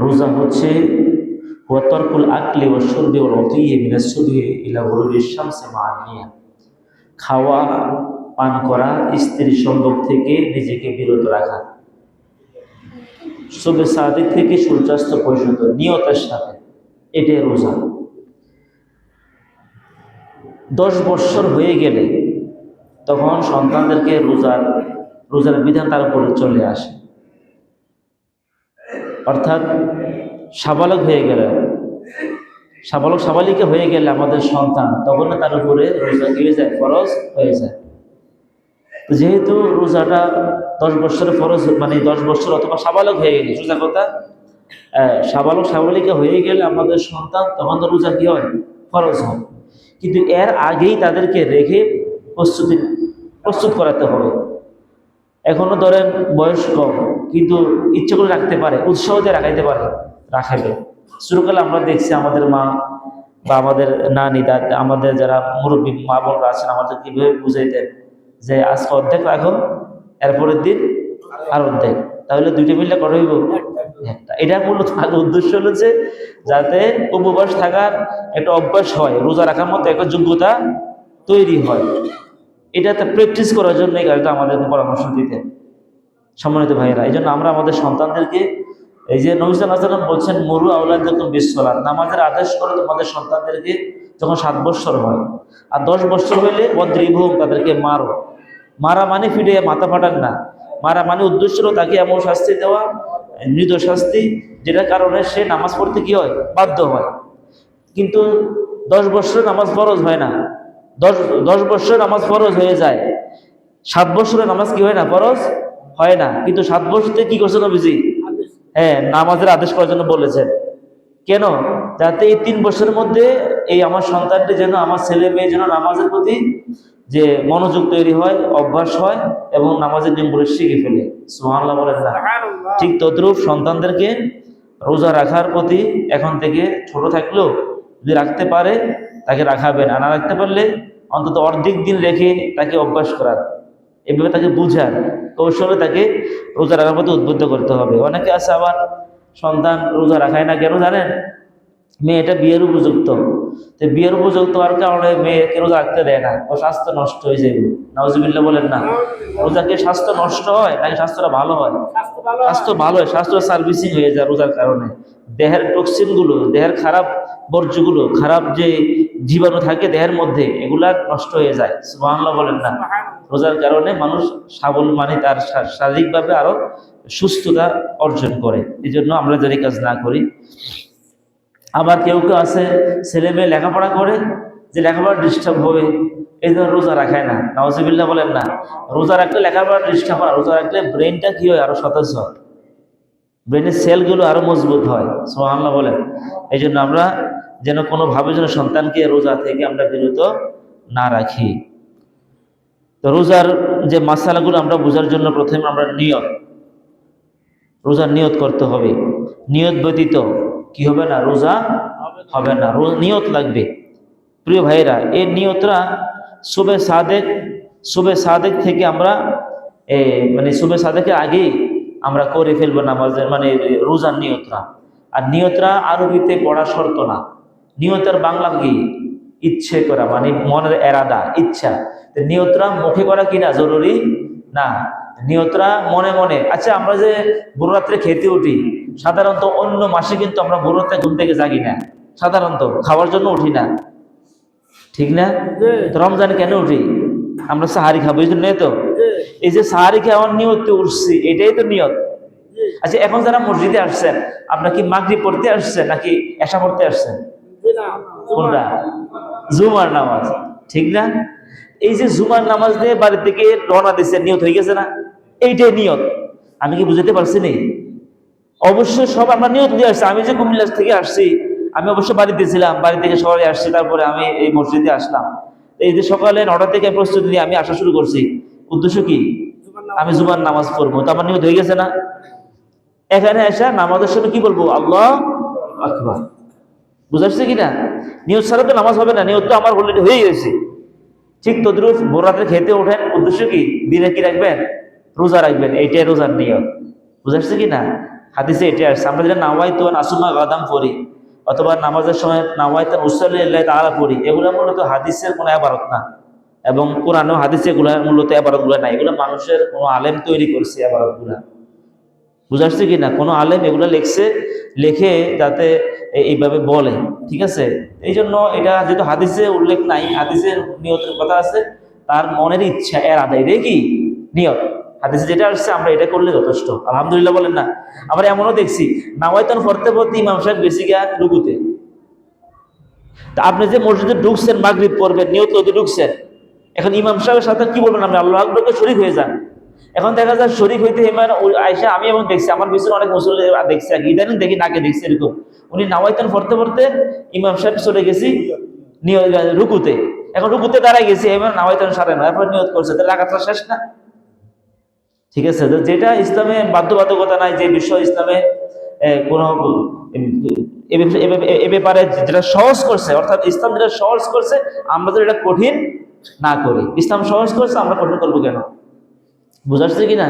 রোজা হচ্ছে হুয়া তরকুল আকলি ওয়া শুরবি ওয়াল উতিয়্যি মিনাস সুবহি ইলা গুরুবিশ শামসি মা'আন নিয়া। খাওয়া পান করা, স্ত্রীর সংযোগ থেকে নিজেকে বিরত রাখা, সুবহে সাদিক থেকে সূর্যাস্ত পর্যন্ত নিয়তের সাথে, এটাই রোজা। 10 বৎসর হয়ে গেলে তখন সন্তানদেরকে রোজার বিধান তার উপরে চলে আসে, অর্থাৎ সাবালক হয়ে গেলে, সাবালিকা হয়ে গেলে আমাদের সন্তান, তখন তার উপরে রোজা কি হয়ে যায়? ফরজ হয়ে যায়। যেহেতু রোজাটা 10 বৎসরের ফরজ, মানে 10 বৎসর অথবা সাবালক হয়ে গেলে, রোজা কথা সাবালিকা হয়ে গেলে আমাদের সন্তান, তখন তো রোজা কি হয়? ফরজ হয়। কিন্তু এর আগেই তাদেরকে রেখে প্রস্তুত করাতে হবে। এখনো ধরেন বয়স কম, কিন্তু ইচ্ছে করে রাখতে পারে, উৎসাহ দিয়ে রাখাইতে পারে, রাখাবে। শুরুকালে আমরা দেখছি আমাদের মা বা আমাদের নানি দাদা, আমাদের যারা মুরব্বী মা বোনরা আছেন, আমাদের কীভাবে বুঝাইতেন যে আজকে অর্ধেক রাখো, এরপরের দিন আর অর্ধেক, তাহলে দুইটা মিললে করা হইব একটা। এটা মূলত উদ্দেশ্য হলো যে যাতে উপবাস থাকার একটা অভ্যাস হয়, রোজা রাখার মতো একটা যোগ্যতা তৈরি হয়। এটাতে প্র্যাকটিস করার জন্য এই কাজটা আমাদেরকে পরামর্শ দিতেন সম্মানিত ভাইয়েরা। এই জন্য আমরা আমাদের সন্তানদেরকে, এই যে নবী সাল্লাল্লাহু আলাইহি ওয়াসাল্লাম বলছেন মুরু আওলাদাকুম বিসসালাত, নামাজের আদেশ করো তোমাদের সন্তানদেরকে যখন 7 বৎসর হয়, আর 10 বৎসর হইলে ওয়াদরিবহুম, তাদেরকে মারো। মারা মানে ফিরে মাথা ফাটান না, মারা মানে উদ্দেশ্য হলো তাকে এমন শাস্তি দেওয়া, মৃত শাস্তি, যেটার কারণে সে নামাজ পড়তে কি হয়? বাধ্য হয়। কিন্তু 10 বৎসরে নামাজ ফরজ হয় না। 10 বৎসরে নামাজ ফরজ হয়ে যায়, 7 বৎসরে নামাজ কি হয় না? ফরজ হয় না। কিন্তু 7 বৎসরে কি করছেন নবীজি? হ্যাঁ, নামাজের আদেশ করার জন্য বলেছেন। কেন? যাতে এই 3 বছরের মধ্যে এই আমার সন্তানটি যেন, আমার ছেলে মেয়ে যেন নামাজের প্রতি যে মনোযোগ তৈরি হয়, অভ্যাস হয়, এবং নামাজের নিয়মগুলো শিখে ফেলে। সুবহানাল্লাহ বলেন না? ঠিক তদ্রূপ সন্তানদেরকে রোজা রাখার প্রতি এখন থেকে ছোট থাকলেও যদি রাখতে পারে তাকে রাখাবেন, আর না রাখতে পারলে অন্তত অর্ধেক দিন রেখে তাকে অভ্যাস করার, এভাবে তাকে বুঝার কৌশলে তাকে রোজা রাখার প্রতি উদ্বুদ্ধ করতে হবে। অনেকে আছে আবার সন্তান রোজা রাখায় না, কেন জানেন? মেয়েটা বিয়ের উপযুক্ত, তো বিয়ের উপযুক্ত হওয়ার কারণে মেয়েকে রোজা রাখতে দেয় না, ও স্বাস্থ্য নষ্ট হয়ে যায়। নাউজুবিল্লাহ বলেন না? রোজাকে স্বাস্থ্য নষ্ট হয় নাকি স্বাস্থ্যটা ভালো হয়? স্বাস্থ্য ভালো হয়, স্বাস্থ্য সার্ভিসিং হয়ে যায় রোজার কারণে। দেহের টক্সিনগুলো, দেহের খারাপ বর্জ্যগুলো, খারাপ যে জীবাণু থাকে দেহের মধ্যে, এগুলা নষ্ট হয়ে যায়। সুবহানাল্লাহ বলেন না? রোজার কারণে মানুষ মানে তার শারীরিকভাবে আরো সুস্থতা অর্জন করে। এই জন্য আমরা যদি কাজ না করি। আবার কেউ কেউ আছে ছেলে মেয়ে লেখাপড়া করে, যে লেখাপড়া ডিস্টার্ব হবে, এই জন্য রোজা রাখায় না। নাউজুবিল্লাহ বলেন না? রোজা রাখলে লেখাপড়া ডিস্টার্ব হয়, রোজা রাখলে ব্রেনটা কি হয়? আরো সতেজ হয়, ব্রেনের সেলগুলো আরো মজবুত হয়। সুবহানাল্লাহ বলেন? এই জন্য আমরা যেন কোনোভাবে যেন সন্তানকে রোজা থেকে আমরা বিরত না রাখি। তো রোজার যে মাসালাগুলো আমরা বোঝার জন্য প্রথমে আমরা রোজার নিয়ত করতে হবে। নিয়ত ব্যতীত কি হবে না? রোজা হবে না, নিয়ত লাগবে। প্রিয় ভাইয়েরা, এই নিয়তরা শুবে সাদেক থেকে আমরা মানে শুবে সাদেকের আগেই আমরা করে ফেলবো নামাজের, মানে রোজার নিয়তরা। আর নিয়তরা আরবিতে পড়া শর্ত না। নিয়তের বাংলা কি? ইচ্ছে করা, মানে মনের এরাদা, ইচ্ছা। নিয়তরা মুখে করা কিনা জরুরি না, নিয়তরা মনে মনে। আচ্ছা, আমরা যে ভোর রাত্রে খেতে উঠি, সাধারণত অন্য মাসে কিন্তু আমরা ভোর রাত্রে ঘুম থেকে জাগি না, সাধারণত খাওয়ার জন্য উঠি না, ঠিক না? রমজানে কেন উঠি? আমরা সাহারি খাবো, এই জন্য। তো এই যে সাহারি খাওয়ার নিয়তে উঠছি, এটাই তো নিয়ত। আচ্ছা, এখন যারা মসজিদে আসছেন, আপনার কি মাগরিব পড়তে আসছেন নাকি এশা পড়তে আসছেন? কোনটা? জুমার নামাজ, ঠিক না? এই যে জুমার নামাজ দিয়ে বাড়ি থেকে রওনা দিচ্ছে, নিয়ত হয়ে গেছে না? এইটাই নিয়ত। আমি কি বুঝতে পারছি না? অবশ্যই সব আমরা নিয়ত দিয়ে আসছি। আমি যে কুমিল্লা থেকে আসছি, আমি অবশ্য বাড়িতে ছিলাম, বাড়ি থেকে শহরে আসছি, তারপরে আমি এই মসজিদে আসলাম। এই যে সকালে 9টা থেকে প্রস্তুতি নিয়ে আমি আসা শুরু করছি, উদ্দেশ্য কি? আমি জুমার নামাজ পড়বো, তো আমার নিয়ত হয়ে গেছে না? এখানে আসা নামাজের সময় কি বলবো? আল্লাহু আকবার। বুঝাচ্ছে কিনা? নিয়ত ছাড়া তো নামাজ হবে না, নিয়ত তো আমার অলরেডি হয়ে গেছে। ঠিক তদ্রুপ ভোর রাতে খেতে ওঠেন, উদ্দেশ্য কি? দিনে কি রাখবেন? রোজা রাখবেন, এইটাই রোজার নিয়ত। বুঝাচ্ছে কিনা? হাদিসে এটা আসছে। আমরা যেটা নাওয়াইতু আন আসুমা গাদাম পড়ি অথবা নামাজের সময় নাওয়াইতু আন উসাল্লি লিল্লাহি তাআলা পড়ি, এগুলো মূলত হাদিসের কোনো ইবারত না, এবং কোরআন ও হাদিসে এগুলো মূলত ইবারতগুলো নাই। এগুলো মানুষের কোনো আলেম তৈরি করছে ইবারতগুলো, বুঝা আসছে কিনা? কোনো আলেম এগুলো লিখে যাতে এইভাবে বলে, ঠিক আছে? এই জন্য এটা যেহেতু হাদিসে উল্লেখ নাই, হাদিসের নিয়তের কথা আছে, তার মনের ইচ্ছা এর আদায় রে কি নিয়ত, হাদিসে যেটা আসছে আমরা এটা করলে যথেষ্ট। আলহামদুলিল্লাহ বলেন না? আবার এমনও দেখছি নাওয়াইতান পড়তে পড়তে ইমাম সাহেব বেশি গিয়া রুকুতে। তা আপনি যে মসজিদে ঢুকছেন, মাগরিব পড়বেন, নিয়ত করে ঢুকছেন, এখন ইমাম সাহেবের সাথে কি বলবেন? আপনি আল্লাহু আকবরকে শরীক হয়ে যান। এখন দেখা যায় শরীক হইতে ইমান আয়েশা, আমি এবং দেখছি, আমার পিছনে অনেক মুসল্লি দেখছি, ইদানিং দেখি নাকে দেখছি এরকম, উনি নাওয়াইতান পড়তে পড়তে ইমাম সাহেব চলে গেছি রুকুতে, এখন রুকুতে দাঁড়ায় গেছি, এবার নাওয়াইতান সারে না, এরপর নিয়ত করছে, তাহলে রাকাতটা শেষ না? ঠিক আছে? যেটা ইসলামে বাধ্যবাধকতা নাই, যে বিষয় ইসলামে কোন এ ব্যাপারে যেটা সহজ করছে, অর্থাৎ ইসলাম যেটা সহজ করছে আমরা যদি এটা কঠিন না করি। ইসলাম সহজ করছে, আমরা কঠিন করবো কেন? বুঝাচ্ছে কিনা?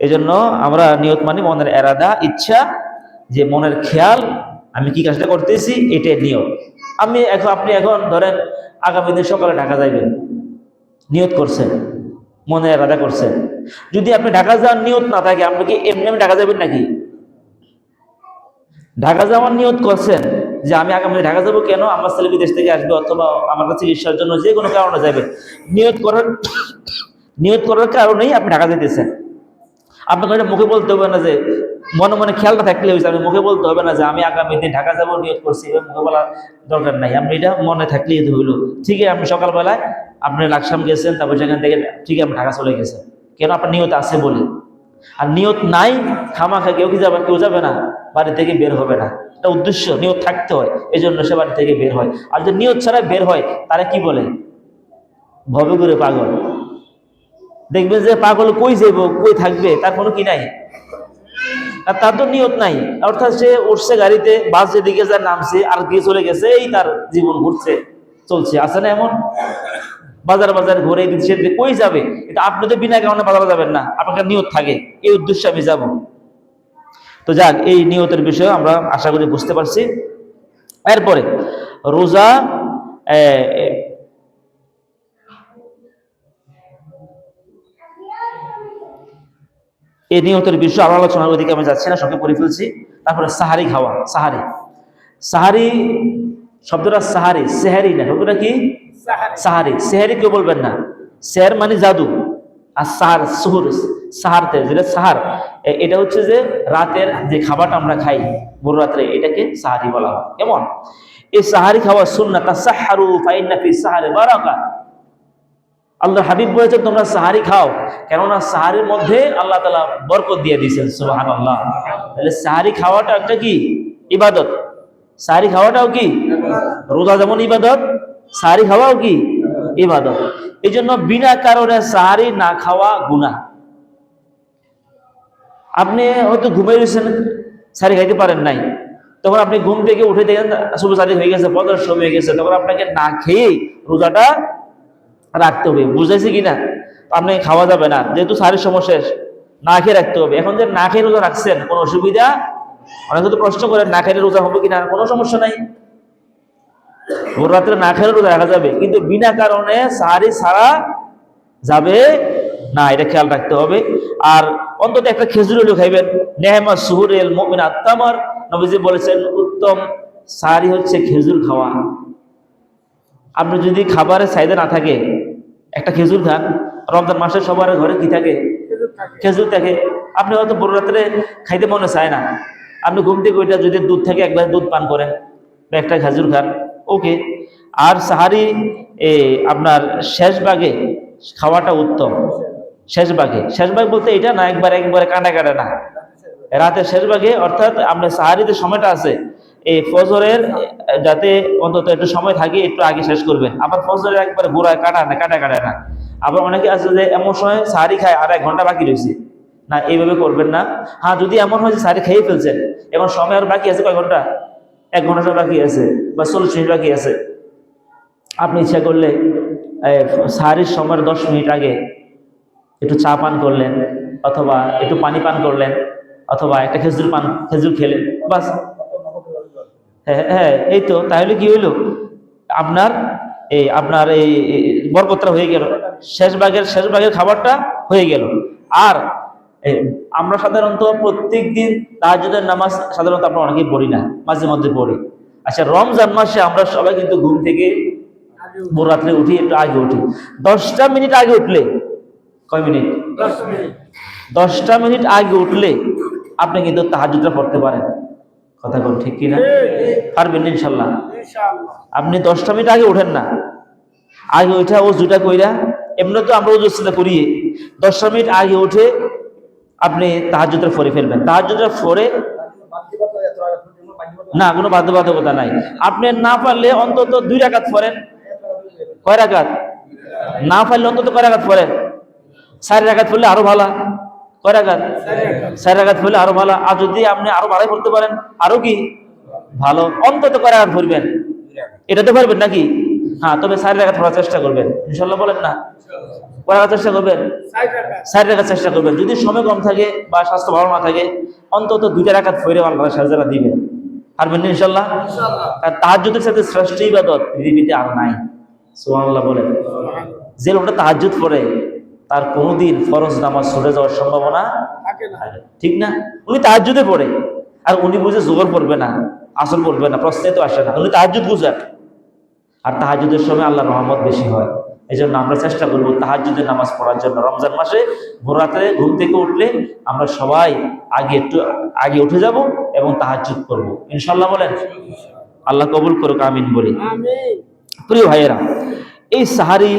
এই জন্য আমরা নিয়ত মানে মনের এরাদা, ইচ্ছা, যে মনের খেয়াল, আমি কি কাজটা করতেছি, এটাই নিয়ত। আপনি এখন ধরেন আগামী দিন সকালে ঢাকা যাইবেন, নিয়ত করছেন, মনে এরাদা করছেন। যদি আপনি ঢাকা যাওয়ার নিয়ত না থাকে, আপনি কি এমনি ঢাকা যাবেন নাকি? ঢাকা যাওয়ার নিয়ত করছেন যে আমি আগামী ঢাকা যাবো, কেন? আমার ছেলে বিদেশ থেকে আসবে, অথবা আমার কাছে চিকিৎসার জন্য, যে কোনো কারণে যাবেন, নিয়ত করার কারণেই আপনি ঢাকা যেতেছেন। আপনাকে এটা মুখে বলতে হবে না, যে মনে মনে খেয়ালটা থাকলে হয়েছে, আমি মুখে বলতে হবে না যে আমি আগামী দিন ঢাকা যাবো, নিয়ত করছি, এবার মুখে বলার দরকার নাই। আপনি এটা মনে থাকলেই হইলো। ঠিক আছে, আপনি সকালবেলায় আপনি লাকসাম গেছেন, তারপর সেখান থেকে ঠিক আপনি ঢাকা চলে গেছেন, কেন? আপনার নিয়ত আছে বলে। আর নিয়ত নাই, খামাখা কেউ যাবে না, বাড়ি থেকে বের হবে না। এটা উদ্দেশ্য, নিয়ত থাকতে হয়, এই জন্য সে বাড়ি থেকে বের হয়। আর যে নিয়ত ছাড়া বের হয়, তারা কি বলে? ভবে করে পাগল। দেখবেন যে পাগল কই যাইব, কই থাকবে, তার কোনো কি নাই, আর তার তো নিয়ত নাই। অর্থাৎ সে উঠছে গাড়িতে, বাস যেদিকে যা নামছে, আর গিয়ে চলে গেছে, এই তার জীবন ঘুরছে, চলছে। আছে না এমন? বাজার ঘুরে দিচ্ছে, কই যাবে? এটা আপনি তো বিনা কারণে বাজারে যাবেন না, আপনার নিয়ত থাকে, এই উদ্দেশ্যে আমি যাব। তো যাক, এই নিয়তের বিষয়ে আমরা আশা করি বুঝতে পারছি। এরপরে রোজা, এই নিয়তের বিষয়ে আরো আলোচনার ওদিকে আমি যাচ্ছি না, সঙ্গে পড়ে ফেলছি। তারপরে সাহারি খাওয়া, সাহারি শব্দটা সাহারি, সেহারি না, শব্দটা কি? সাহারি। সেহারি কেউ বলবেন না, সেহার মানে জাদু, আর সাহারতে যেটা সাহার, এটা হচ্ছে যে রাতের যে খাবারটা আমরা খাই ভোর রাত্রে, এটাকে সাহারি বলা হয়। কেমন? এই সাহারি খাওয়া সুন্নাত, তাসাহহারু ফাইন্না ফি সাহারি বারাকা। আল্লাহ হাবিব বলেছেন তোমরা সাহারি খাও, কেননা সাহারির মধ্যে আল্লাহ তাআলা বরকত দিয়ে দিয়েছেন। সুবহানাল্লাহ। তাহলে সাহারি খাওয়াটা একটা কি? ইবাদত। সাহারি খাওয়াটাও কি? রোজা যেমন ইবাদত, সাহারি খাওয়াও কি? ইবাদত। এই জন্য বিনা কারণে সাহারি না খাওয়া গুনাহ। আপনি হয়তো ঘুমিয়ে রয়েছেন, সাহারি খাইতে পারেন নাই, তখন আপনি ঘুম থেকে উঠে দেখেন শুভ সাহারি হয়ে গেছে, ফজর সময় হয়ে গেছে, তখন আপনাকে না খেয়ে রোজাটা রাখতে হবে। বুঝাইছে কিনা? আপনি খাওয়া যাবে না, যেহেতু সাহারির সময় শেষ, না খেয়ে রাখতে হবে। এখন যে না খেয়ে রোজা রাখছেন, কোনো অসুবিধা? অনেকে তো প্রশ্ন করেন না খেলে রোজা হবে কিনা, কোনো সমস্যা নাই, ভোর রাত্রে না খেলে রোজা রাখা যাবে, কিন্তু বিনা কারণে সাহারি ছাড়া যাবে না, এটা খেয়াল রাখতে হবে। আর অন্তত একটা খেজুর হলেও খাইবেন। নেহমা সুহুরেল মুমিনাত তামার, নবীজি বলেছেন উত্তম সাহারি হচ্ছে খেজুর খাওয়া। আপনি যদি খাবারের চাহিদা না থাকে, একটা খেজুর খান। রমজান মাসে সবার ঘরে কি থাকে? খেজুর থাকে। আপনি হয়তো ভোর রাত্রে খাইতে মনে চায় না, আপনি ঘুম থেকে ওইটা যদি দুধ থাকে একবার দুধ পান করেন বা একটা খেজুর খান, ওকে। আর সাহারি আপনার শেষ ভাগে খাওয়াটা উত্তম। শেষ ভাগ বলতে এটা না একবারে কাটা না, রাতের শেষ ভাগে, অর্থাৎ আপনার সাহারিতে সময়টা আছে, এই ফজরের যাতে অন্তত একটু সময় থাকে, একটু আগে শেষ করবেন। আবার ফজরের একবারে গোড়ায় কাটা না। আবার অনেকে আছে যে এমন সময় সাহারি খায় আর 1 ঘন্টা বাকি রয়েছে, না, এইভাবে করবেন না। হ্যাঁ, যদি এমন হয় যে সাহারি খেয়ে ফেলছেন, এখন সময় আর বাকি আছে কয় ঘন্টা? 1 ঘন্টা বাকি আছে বা 40 মিনিট বাকি আছে, আপনি ইচ্ছা করলে সাহারির সময়ের 10 মিনিট আগে একটু চা পান করলেন, অথবা একটু পানি পান করলেন, অথবা একটা খেজুর পান, খেজুর খেলেন, বাস। হ্যাঁ হ্যাঁ, এই তো। তাহলে কি হইলো, আপনার এই বরকতটা হয়ে গেল, শেষ ভাগের খাবারটা হয়ে গেল। আর এই, আমরা সাধারণত প্রত্যেক দিন তাহাজ্জুদের নামাজ সাধারণত আমরা অনেকেই পড়ি না, মাঝে মধ্যে পড়ি। আচ্ছা, রমজান মাসে আমরা সবাই কিন্তু ঘুম থেকে ভোর রাত্রে উঠি, একটু আগে উঠি। 10টা মিনিট আগে উঠলে, কয় মিনিট, 10টা মিনিট আগে উঠলে আপনি কিন্তু তাহাজ্জুদটা পড়তে পারেন। কথা বল, ঠিক কিনা? পারবেন ইনশাল্লাহ? আপনি 10টা মিনিট আগে উঠেন না, আগে উঠা ওযুটা কইরা, এমনি তো আমরা ওযু চিন্তা করি, 10টা মিনিট আগে উঠে আপনি তাহাজ্জুদটা পড়ে ফেলবেন। তাহাজ্জুদটা পড়ে, না কোনো বাধ্যবাধকতা নাই। আপনি না পারলে অন্তত 2 রাকাত পড়েন। কয় রাকাত? না পারলে অন্তত কয় রাকাত পড়েন? 4 রাকাত পড়লে আরো ভালো। কয় রাকাত? 4 রাকাত পড়লে আরো ভালো। আর যদি আপনি আরো ভালো পড়তে পারেন, আরো কি ভালো। অন্তত কয় রাকাত পড়বেন? এটা তো পারবেন নাকি? হ্যাঁ, তবে 4 রাকাত পড়ার চেষ্টা করবেন ইনশাল্লাহ। বলেন না, পড়ার চেষ্টা করবেন, 4 রাকাত চেষ্টা করবেন। যদি সময় কম থাকে বা স্বাস্থ্য ভালো না থাকে, অন্তত 2 রাকাত পড়ে আল্লাহ সাহায্য দিবেন। পারবেন ইনশাল্লাহ? আর তাহাজ্জুদের সাথে শ্রেষ্ঠ ইবাদত পৃথিবীতে আর নাই। সুবহানাল্লাহ বলেন। যে লোকটা তাহাজ্জুদ পড়ে তার কোনোদিন ফরজ নামাজ ছুটে যাওয়ার সম্ভাবনা থাকে না, ঠিক না? উনি তাহাজ্জুদে পড়ে, আর উনি বুঝে জোহর পড়বে না, আসর পড়বে না, প্রশ্নে তো আসে না। উনি তাহাজ্জুদ বুঝেন। আর তাহাজ্জুদের সময় আল্লাহর রহমত বেশি হয়। এই জন্য আমরা চেষ্টা করবো তাহাজ্জুদের নামাজ পড়ার জন্য। রমজান মাসে ভোর রাতে ঘুম থেকে উঠলে আমরা সবাই একটু আগে উঠে যাব এবং তাহাজ্জুদ করব ইনশাল্লাহ। বলেন, আল্লাহ কবুল করুক, আমিন বলি। প্রিয় ভাইয়েরা, এই সাহারি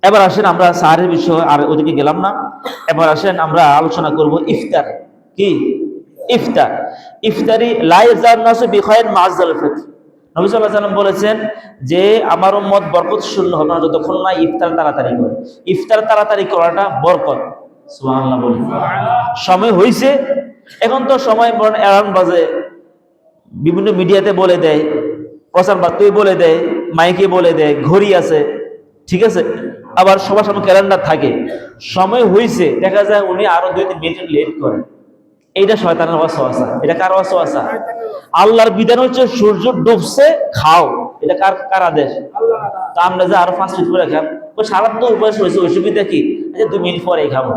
এবার আসেন আমরা সাহারির বিষয় আর ওদিকে গেলাম না। এবার আসেন আমরা আলোচনা করব ইফতার। কি ইফতার? ইফতারি লা ইয়াজালু নাসু বিখাইরিন মা'আল ফিতর। নবী সাল্লাল্লাহু আলাইহি ওয়াসাল্লাম বলেছেন যে আমার উম্মত বরকত শূন্য হবে না যতক্ষণ না ইফতার তাড়াতাড়ি করে। ইফতার তাড়াতাড়ি করাটা বরকত। সুবহানাল্লাহ বলি। সময় হইছে, এখন তো সময় অ্যালার্ম বাজে, বিভিন্ন মিডিয়াতে বলে দেয়, প্রচার বার্তায় বলে দেয়, মাইকে বলে দেয়, ঘড়ি আছে, ঠিক আছে, আবার সবার সামনে ক্যালেন্ডার থাকে। সময় হইছে, দেখা যায় উনি আরো 2-3 মিনিট লেট করেন। এইটা শয়তানের ওয়াসওয়াসা। এটা কার ওয়াসওয়াসা? আল্লাহর বিধান হচ্ছে সূর্য ডুবছে খাও। এটা কার আদেশ? আল্লাহর। তা আমরা যে আরো 5 মিনিট পরে খান, ও সারা তো উপবাস হয়েছে, অসুবিধা কি? 2 মিনিট পরে খাবো,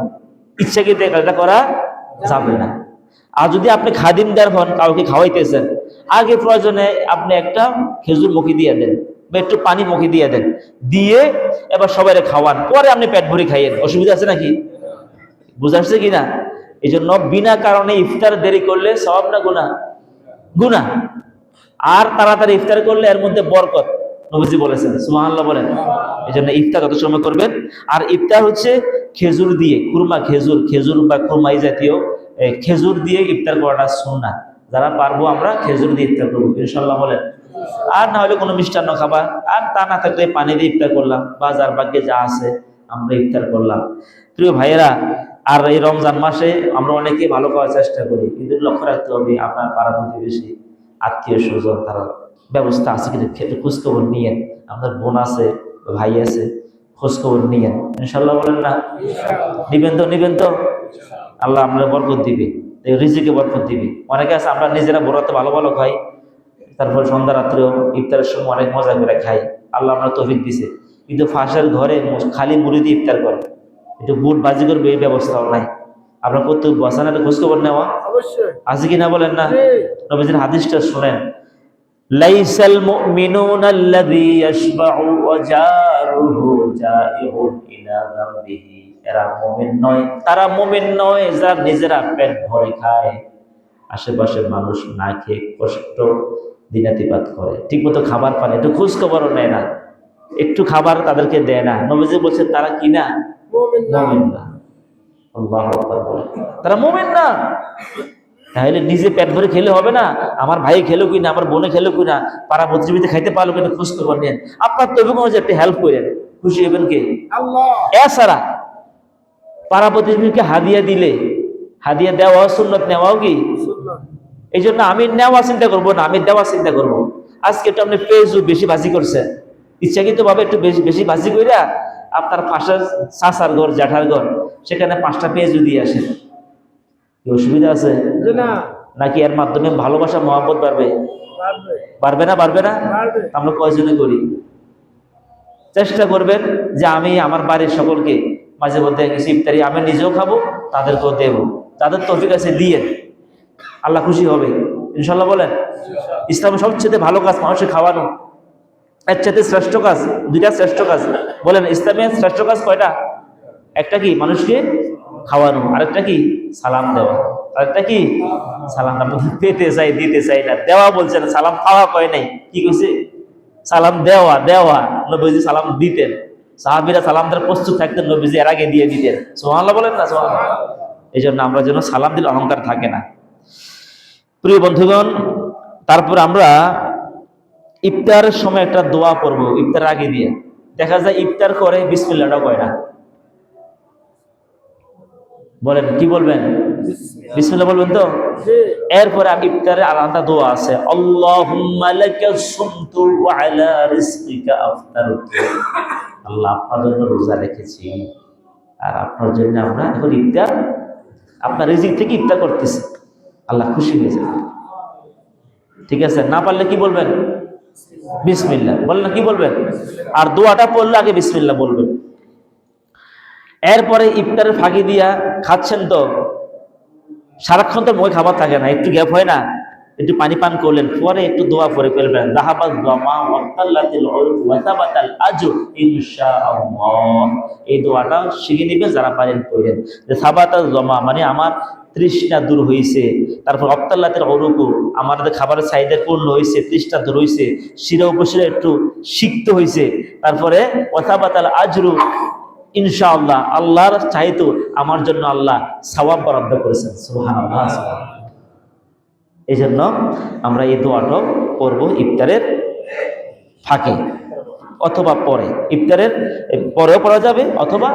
ইচ্ছা কি এটা করা যাবে না। আর যদি আপনি খাদিমদার হন, কাউকে খাওয়াইতেছেন, আগে প্রয়োজনে আপনি একটা খেজুর মুখে দিয়ে দেন বা একটু পানি মুখে দিয়ে দেন, দিয়ে এবার সবাইকে খাওয়ান, পরে আপনি পেট ভরে খাইয়েন। অসুবিধা আছে নাকি? বুঝাচ্ছে কিনা? এই জন্য বিনা কারণে ইফতার দেরি করলে সওয়াব না গুনাহ? গুনাহ। আর তাড়াতাড়ি ইফতার করলে এর মধ্যে বরকত, নবীজি বলেছেন। সুবহানাল্লাহ বলেন। এই জন্য ইফতার কত সময় করবেন। আর ইফতার হচ্ছে খেজুর দিয়ে, খেজুর বা খুরমা জাতীয় খেজুর দিয়ে ইফতার করাটা সুন্নাহ। যারা পারবো আমরা খেজুর দিয়ে ইফতার করবো ইনশাল্লাহ। বলেন। আর না হলে কোনো মিষ্টান্ন খাবার, আর তা না থাকলে পানি দিয়ে ইফতার করলাম, বাজার ভাগ্যে যা আছে আমরা ইফতার করলাম। প্রিয় ভাইয়েরা, আর এই রমজান মাসে আমরা অনেকে ভালো করার চেষ্টা করি, কিন্তু লক্ষ্য রাখতে হবে আপনার পাড়া প্রতিবেশী, আত্মীয় স্বজন, তারা ব্যবস্থা আছে কিনা একটু খোঁজখবর নিয়েন। আপনার বোন আছে, ভাই আছে, খোঁজখবর নিয়েন ইনশাল্লাহ। বলেন না? নিবেন তো আল্লাহ আমরা বরকত দিবে, রিজিকে বরকত দিবে। অনেকে আছে আমরা নিজেরা বরাতে ভালো ভালো খাই, তারপর সন্ধ্যা রাত্রেও ইফতারের সময় অনেক মজা করে খাই, আল্লাহ আমরা তৌফিক দিছে, কিন্তু ফাঁসের ঘরে খালি মুড়ি দিয়ে ইফতার করে, একটু বুট বাজি করবে এই ব্যবস্থাও নাই। আপনার কর্তব্য আছে না খোঁজখবর নেওয়া, আছে কিনা? বলেন না? নবীজির হাদিসটা শুনেন, লাইসাল মুমিনুনা আল্লাযী ইয়াশবাউ ওয়া জারুহু জাইউন ইলা যামবিহি। এরা মুমিন নয়, তারা মুমিন নয় যারা নিজেরা পেট ভরে খায়, আশেপাশের মানুষ না খেয়ে কষ্ট দিনাতিপাত করে, ঠিকমতো খাবার পায় না, একটু খোঁজ খবরও নেয় না, একটু খাবার তাদেরকে দেয় না। নবীজি বলছেন তারা কি না? মুমিন না। আল্লাহু আকবার বলেন, তারা মুমিন না। তাহলে নিজে পেট ভরে খেলে হবে না, আমার ভাই খেলো কিনা, আমার বোনে খেলো কিনা, পাড়া প্রতিবেশী খাইতে পারলো কিনা খোঁজ খবর নেন। আপনার তবে কোনো একটা হেল্প করেন, খুশি হবেন কে? আল্লাহ। এছাড়া পাড়া প্রতিবেশীকে হাদিয়া দিলে, হাদিয়া দেওয়া সুন্নত, নেওয়াও কি সুন্নত। এই জন্য আমি নেওয়া চিন্তা করবো না, আমি দেওয়া চিন্তা করবো। আজকে একটু আপনি পেঁয়াজু বেশি ভাজি করছেন, ইচ্ছাকৃত ভাবে একটু বেশি ভাজি কইরা আপনার পাশে চাচার ঘর, জ্যাঠার ঘর, সেখানে 5টা পেঁয়াজু দিয়ে আসেন, কি অসুবিধা আছে? নাকি এর মাধ্যমে ভালোবাসা মহব্বত বাড়বে? বাড়বে না? বাড়বে না? আমরা কয়জনে করি? চেষ্টা করবেন যে আমি আমার বাড়ির সকলকে মাঝে মধ্যে কিছু ইফতারি আমি নিজেও খাবো, তাদেরকেও দেবো, তাদের তৌফিক আছে দিয়ে, আল্লাহ খুশি হবে ইনশাল্লাহ। বলেন, ইসলামের সবচেয়ে ভালো কাজ মানুষের খাওয়ানো, এর চাইতে শ্রেষ্ঠ কাজ, 2টা শ্রেষ্ঠ কাজ। বলেন, ইসলামের শ্রেষ্ঠ কাজ কয়টা? একটা কি মানুষকে খাওয়ানো, আরেকটা কি সালাম দেওয়া, আরেকটা কি সালাম। আমরা পেতে চাই, দিতে চাই না, দেওয়া বলছে না, সালাম খাওয়া কয় নাই, কি কইছে? সালাম দেওয়া। দেওয়া, নবীজি সালাম দিতেন, সাহাবীরা সালাম দেওয়ার প্রস্তুত থাকতেন, নবীজি এর আগে দিয়ে দিতেন। সুবহানাল্লাহ বলেন না? সুবহানাল্লাহ। এই জন্য আমরা যেন সালাম দিলে অহংকার থাকে না। প্রিয় বন্ধুগণ, তারপর আমরা ইফতারের সময় একটা দোয়া করব, ইফতার আগে দিয়ে। দেখা যায় ইফতার করে বিসমিল্লাহটা কয় না। বলেন, কি বলবেন? বিসমিল্লাহ বলবেন তো? এরপরে ইফতারে আলাদা দোয়া আছে, আল্লাহুম্মা লাকা সুমতু ওয়া আলা রিজকিকা আফতারতু। আল্লাহ, আপনার জন্য রোজা রেখেছি আর আপনার জন্য আমরা এখন ইফতার, আপনার রিজিক থেকে ইফতার করতেছি, আল্লাহ খুশি হয়ে যাবে। ঠিক আছে? না পারলে কি বলবেন? বিসমিল্লাহ বলেন না, কি বলবেন? আর দোয়াটা পড়লে আগে বিসমিল্লাহ বলবেন। এরপরে ইফতারের ফাঁকি দিয়া খাচ্ছেন তো, সারাক্ষণ তো মুখে খাবার থাকে না, একটু গ্যাপ হয় না, একটু পানি পান করলেন, পরে একটু দোয়া পড়ে ফেলবেন, দাহাবাত যামা ওয়া তাল্লাতিল উরফ ওয়া তাবাতাল আজর ইনশাআল্লাহ। এই দোয়াটা শিখে নেবেন, যারা পারেন পড়েন, যে সাবাতাল যামা মানে আমার তৃষ্ণা দূর হয়েছে, তারপর অত্তাল্লাতের অরুকু আমাদের খাবারের চাহিদা পূর্ণ হয়েছে, তৃষ্ণা দূর হয়েছে, শিরা উপশিরা একটু সিক্ত হয়েছে, তারপরে ওয়াতাবাতাল আজরু ইনশাআল্লাহ, আল্লাহর চাইতো আমার জন্য আল্লাহ সওয়াব বরাদ্দ করেছেন। সুবহানাল্লাহ। এই জন্য আমরা এই দোয়াটা করব ইফতারের ফাঁকে অথবা পরে। ইফতারের পরেও পড়া যাবে, অথবা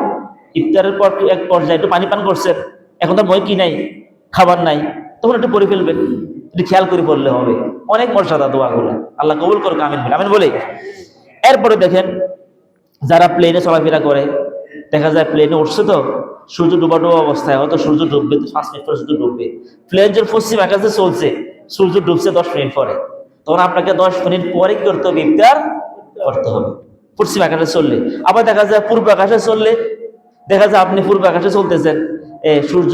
ইফতারের পর এক পর্যায়ে একটু পানি পান করছেন, এখন তো মই কি নাই, খাবার নাই, তখন একটু পড়ে ফেলবেন, একটু খেয়াল করে পড়লে হবে। অনেক মর্যাদা দোয়াগুলো, আল্লাহ কবুল করুক, আমিন বলে, আমিন বলে। এরপরে দেখেন, যারা প্লেনে চলাফেরা করে, দেখা যায় প্লেনে উঠছে তো সূর্য ডুবা ডুবা অবস্থায়, হয়তো সূর্য ডুববে 5 মিনিট পরে, সূর্য ডুববে, প্লেন যখন পশ্চিম আকাশে চলছে, সূর্য ডুবছে 10 মিনিট পরে, তখন আপনাকে 10 মিনিট পরে কি করতে হবে? ইফতার করতে হবে, পশ্চিম আকাশে চললে। আবার দেখা যায় পূর্ব আকাশে চললে, দেখা যায় আপনি পূর্ব আকাশে চলতেছেন, সূর্য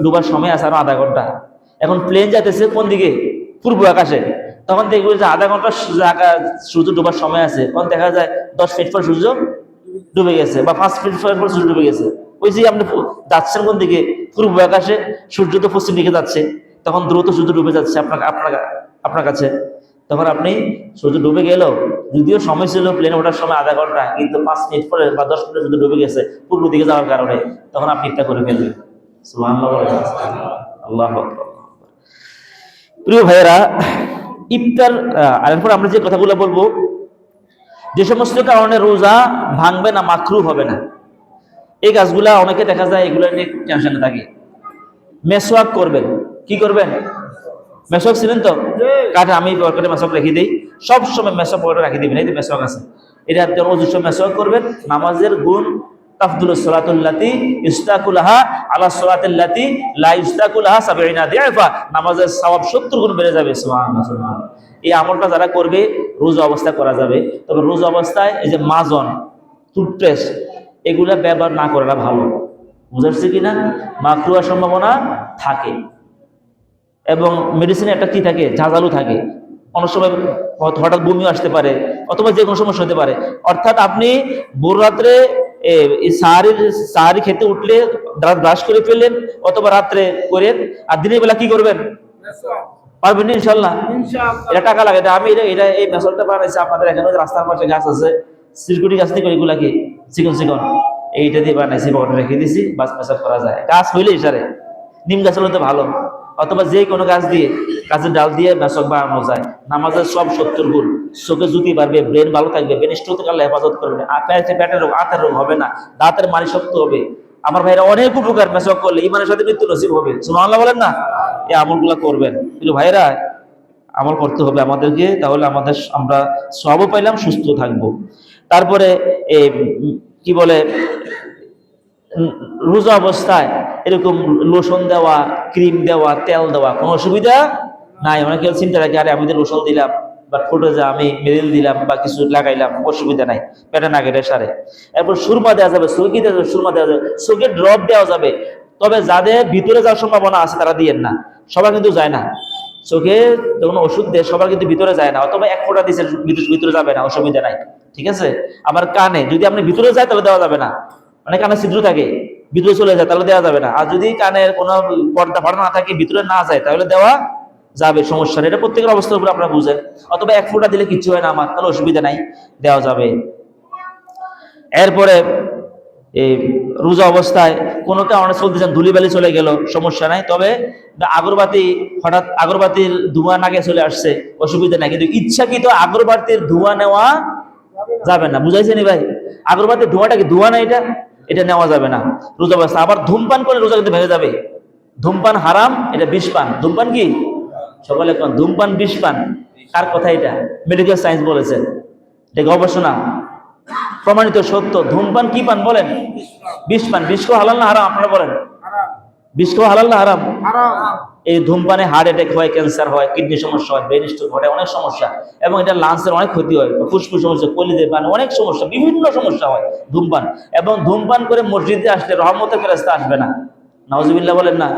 ডুবার সময় আছে আরো আধা ঘন্টা, এখন প্লেন যাইতেছে কোন দিকে? পূর্ব আকাশে, তখন দেখবে যে আধা ঘন্টা সূর্য ডুবার সময় আছে, তখন দেখা যায় 10 মিনিট পর সূর্য ডুবে গেছে, বা 5 মিনিট পর সূর্য ডুবে গেছে। ওই যে আপনি যাচ্ছেন কোন দিকে? পূর্ব আকাশে, সূর্য তো পশ্চিম দিকে যাচ্ছে, তখন দ্রুত সূর্য ডুবে যাচ্ছে আপনার কাছে, তখন আপনি সূর্য ডুবে গেল, যদিও সময় ছিল প্লেনে ওঠার সময় আধা ঘন্টা, কিন্তু 5 মিনিট পরে বা 10 মিনিট সূর্য ডুবে গেছে পূর্ব দিকে যাওয়ার কারণে, তখন আপনি ইফতার করে ফেলবেন। সুবহানাল্লাহ। আল্লাহু আকবার। প্রিয় ভাইয়েরা, ইফতার আর এরপর আমরা যে কথাগুলো বলবো, যে সমস্ত কারণে রোজা ভাঙবে না, মাকরুহ হবে না, এই কাজগুলা অনেকে দেখা যায় এগুলো নিয়ে টেনশনে থাকে। মেসওয়াক করবেন, কি করবেন? মেসওয়াক ছিলেন তো কাঠে, আমি পকেটে মেসওয়াক রেখে দিই, সবসময় মেসওয়াক পকেটে রাখি দিবেন, এই যে মেসওয়াক আছে, এটা অজুর সময় মেসওয়াক করবেন। নামাজের গুণ, তাফদুলুস সালাতুল্লাতি ইস্তাকুলাহা আলা সালাতিল্লাতি লা ইস্তাকুলাহা 70 দিআফা, নামাজের সওয়াব 70 গুণ বেড়ে যাবে। সুবহানাল্লাহ, সুবহানাল্লাহ। এই আমলটা যারা করবে রোজা অবস্থায় করা যাবে, তবে রোজা অবস্থায় এই যে মাজন, টুথপেস্ট, এগুলা ব্যবহার না করাটা ভালো। বুঝাচ্ছি কিনা? মাকরুহ হওয়ার সম্ভাবনা থাকে, এবং মেডিসিনে একটা কি থাকে, ঝাঁঝালু থাকে, অনেক সময় হঠাৎ বমিও আসতে পারে, অথবা যে কোনো সমস্যা হতে পারে। অর্থাৎ আপনি ভোর রাত্রে সাহারি খেতে উঠলে ব্রাশ করে ফেললেন, অথবা রাত্রে করেন, আর দিনের বেলা কি করবেন? পারবেন না ইনশাল্লাহ? এটা টাকা লাগে, আমি এটা এই মেসলটা বানাইছি আপনাদের এখানে, রাস্তার পাশে গাছ আছে, সিরকুটি গাছ থেকে, এগুলা কি চিকন চিকন, এইটা দিয়ে বানাইছি, পকেটে রেখে দিয়েছি, বাস মেসঅপ করা যায়। গাছ হইলে ইশারে, নিম গাছ হলে তো ভালো, অথবা যে কোনো গাছ দিয়ে, গাছের ডাল দিয়ে মেসক বানানো যায়। নামাজের সব 70 গুণ, চোখে জুতি বাড়বে, ব্রেন ভালো থাকবে, ব্রেন স্ট্রোক থেকে আল্লাহ হেফাজত করবে, পেটের রোগ, আতের রোগ হবে না, দাঁতের মাড়ি শক্ত হবে। আমার ভাইরা অনেক উপকার মেসক করলে, ইমানের সাথে মৃত্যু নসিব হবে। সুবহানাল্লাহ বলেন না? এই আমলগুলা করবেন। কিন্তু ভাইরা, আমল করতে হবে আমাদেরকে, তাহলে আমরা সওয়াবও পাইলাম, সুস্থ থাকবো। তারপরে কি বলে রোজা অবস্থায় এরকম লোশন দেওয়া, ক্রিম দেওয়া, তেল দেওয়া কোনো অসুবিধা নাই। অনেকে চিন্তা রাখে আরে আমি তো লোশন দিলাম বা ঠোঁটে যা আমি মেরিল দিলাম বা কিছু লাগাইলাম, অসুবিধা নাই, পেটে না কেটে সারে। এরপর সুরমা দেওয়া যাবে, চোখে দেওয়া যাবে, সুরমা দেওয়া যাবে, চোখে ড্রপ দেওয়া যাবে। তবে যাদের ভিতরে যাওয়ার সম্ভাবনা আছে তারা দিয়েন না, সবার কিন্তু যায় না। চোখে যখন ওষুধ দেয় সবার কিন্তু ভিতরে যায় না, অথবা এক ফোঁটা দিচ্ছে ভিতরে যাবে না, অসুবিধা নাই, ঠিক আছে। আবার কানে যদি আপনি ভিতরে যায় তাহলে দেওয়া যাবে না, মানে কানে ছিদ্র থাকে ভিতরে চলে যায় তাহলে দেওয়া যাবে না। আর যদি কানের কোনো পর্দা ফাড়া না থাকে ভিতরে না যায় তাহলে দেওয়া যাবে, সমস্যা নেই। এটা প্রত্যেকের অবস্থার উপর আপনারা বুঝেন। অথবা এক ফোঁটা দিলে কিচ্ছু হয় না আমার, তাহলে অসুবিধা নাই, দেওয়া যাবে। এরপরে এই রোজা অবস্থায় কোনো কারণে চলতেছেন, ধুলিবালি চলে গেল, সমস্যা নাই। তবে আগরবাতি, হঠাৎ আগরবাতির ধোঁয়া নাকে চলে আসছে, অসুবিধা নাই। কিন্তু ইচ্ছাকৃত আগরবাতির ধোঁয়া নেওয়া যাবে না, বুঝাইছেন ভাই? আগরবাতির ধোঁয়াটা কি ধোঁয়া না, এটা এটা নেওয়া যাবে না রোজা অবস্থা। আবার ধূমপান করে রোজা কিন্তু ভেঙে যাবে। ধূমপান হারাম, এটা বিষ পান। ধূমপান কি সকলে কোন ধূমপান বিষ পান? কার কথা এটা? মেডিকেল সায়েন্স বলেছে, এটা গবেষণা প্রমাণিত সত্য। ধূমপান কি পান বলেন? বিষ পান। বিষ খাওয়া হালাল না হারাম আপনারা বলেন? বিষ খাওয়া হালাল না হারাম? এই ধূমপানে হার্ট অ্যাটাক হয়, ক্যান্সার হয়, কিডনি সমস্যা হয়, ব্রেন স্ট্রোক ঘটে, অনেক সমস্যা। এবং এটা লাংসের অনেক ক্ষতি হয়, ফুসফুস সমস্যা, কলিজের মানে অনেক সমস্যা, বিভিন্ন সমস্যা হয় ধূমপান। এবং ধূমপান করে মসজিদে আসলে রহমতের ফেরেশতা আসবে না, নাউজুবিল্লাহ বলেন না।